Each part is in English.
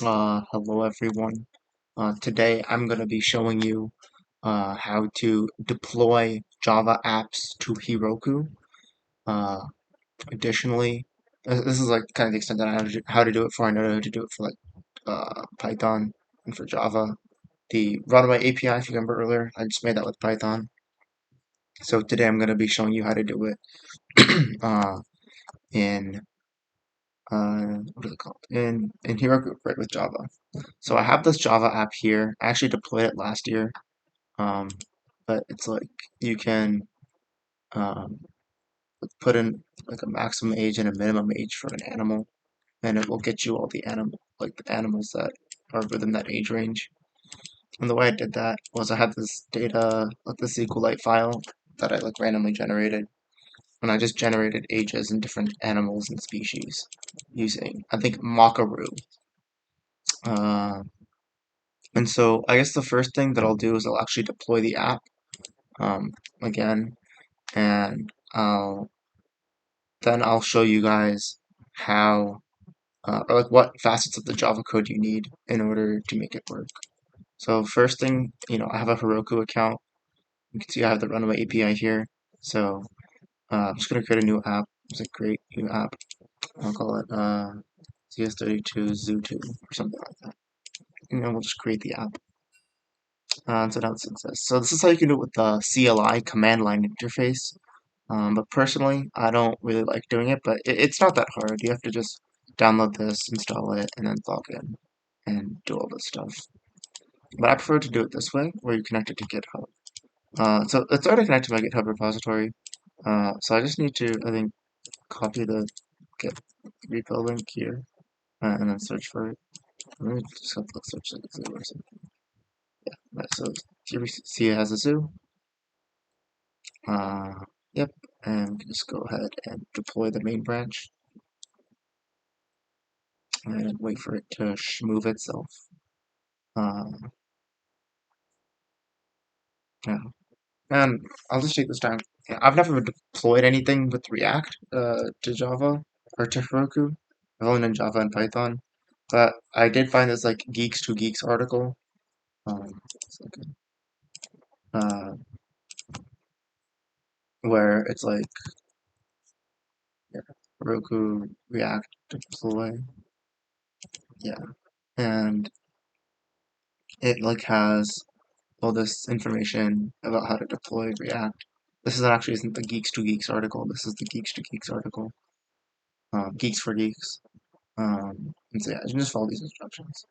Hello everyone. Today I'm going to be showing you how to deploy Java apps to Heroku. Uh, Additionally, this is like kind of the extent that I know how to do it for. I know how to do it for like Python and for Java. The Runaway API, if you remember earlier, I just made that with Python. So today I'm going to be showing you how to do it in what is it called? In Heroku, right, with Java. So I have this Java app here. I actually deployed it last year. Um, but it's like you can um, put in like a maximum age and a minimum age for an animal, and it will get you all the the animals that are within that age range. And the way I did that was I had this data, like the SQLite file that I like randomly generated, and I just generated ages in different animals and species using I think Mockaroo. Uh, and so I guess the first thing that I'll do is I'll actually deploy the app um, again, and then I'll show you guys how, or like what facets of the Java code you need in order to make it work. So first thing, I have a Heroku account. You can see I have the Runaway API here. So I'm just gonna create a new app. It's a great new app. I'll call it CS32 or something like that. And then we'll just create the app. So now it's success. So this is how you can do it with the CLI command line interface. But personally, I don't really like doing it, but it's not that hard. You have to just download this, install it, and then log in and do all this stuff. But I prefer to do it this way, where you connect it to GitHub. So it's already connected to my GitHub repository. So I just need to, I think, copy the Git repo link here, and then search for it. Let me just have to search like zoo or something. Yeah, right, so here we see it has a zoo. Uh, yep, and we can just go ahead and deploy the main branch. And wait for it to move itself. Um, yeah. And I'll just take this time. Yeah, I've never deployed anything with React to Java or to Heroku. I've only done Java and Python. But I did find this like Geeks to Geeks article. Second, uh, where it's like yeah, Heroku React deploy. Yeah. And it like has all this information about how to deploy React. This is actually isn't the Geeks to Geeks article. This is the Geeks to Geeks article. Geeks for Geeks. And so yeah, you can just follow these instructions.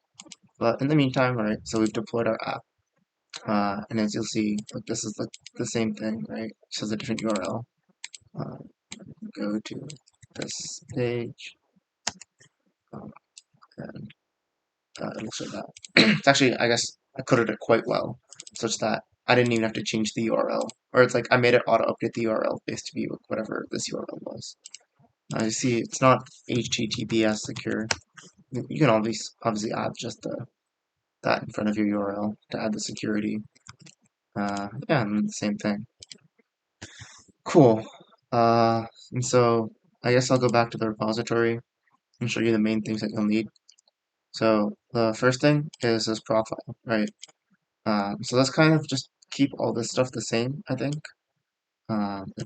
But in the meantime, right, so we've deployed our app. And as you'll see, like this is like the same thing, right? It has a different URL. Uh, Go to this page, um, and it'll show that. It's actually, I guess, I coded it quite well, such that I didn't even have to change the URL. Or it's like I made it auto-update the URL based to be whatever this URL was. You see, it's not HTTPS secure. You can obviously add just that in front of your URL to add the security. Yeah, and the same thing. Cool. And so I guess I'll go back to the repository and show you the main things that you'll need. So the first thing is this profile, right? So let's kind of just keep all this stuff the same, I think. The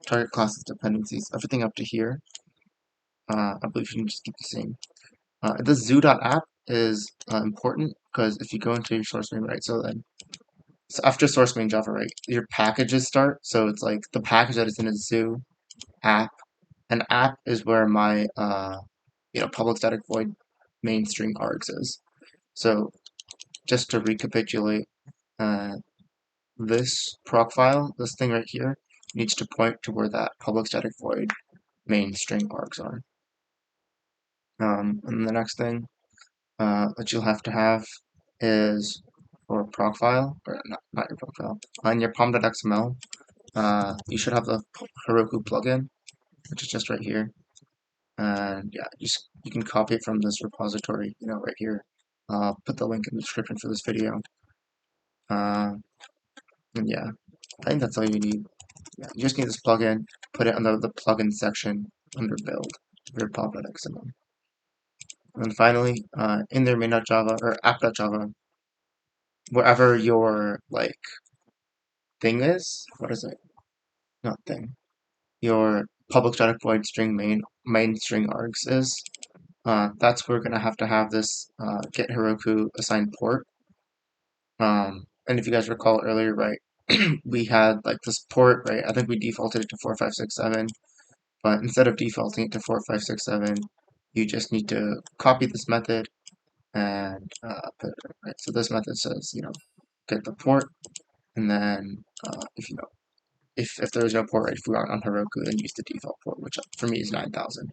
target classes dependencies, everything up to here. I believe you can just keep the same. The zoo.app is important because if you go into your source main, right, so after source main Java, right, your packages start. So it's like the package that is in a zoo app. An app is where my public static void main string args is. So just to recapitulate, uh, this proc file, this thing right here, needs to point to where that public static void main string args are. And the next thing that you'll have to have is for proc file, or not your proc file, on your pom.xml, you should have the Heroku plugin, which is just right here. And yeah, you can copy it from this repository, right here. Put the link in the description for this video. Uh, and yeah, I think that's all you need. Yeah, you just need this plugin, put it under the plugin section under build of your pop.xml. And finally, in their main.java or app.java, wherever your like thing is, what is it? Not thing. Your public static void string main string args is. That's where we're gonna have to have this get Heroku assigned port. And if you guys recall earlier, right, we had like this port, right? I think we defaulted it to 4567, but instead of defaulting it to 4567, you just need to copy this method and put it, right? So this method says, get the port, and then if you know if there is no port, right, if we aren't on Heroku, then use the default port, which for me is 9000.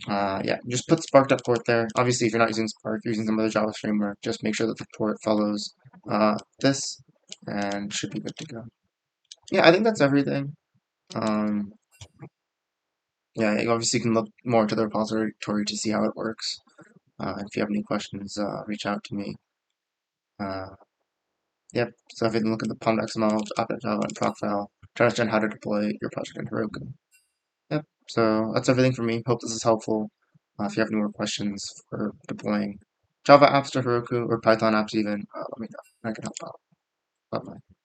Yeah, just put Spark.port there. Obviously, if you're not using Spark, you're using some other Java framework, just make sure that the port follows this, and should be good to go. Yeah, I think that's everything. Um, yeah, you obviously can look more into the repository to see how it works. If you have any questions, reach out to me. Uh, yep, so if you can look at the pom.xml, app.java, and proc file to understand how to deploy your project in Heroku. Yep, so that's everything for me. Hope this is helpful. If you have any more questions for deploying Java apps to Heroku or Python apps even, let me know. I can help out. Bye-bye.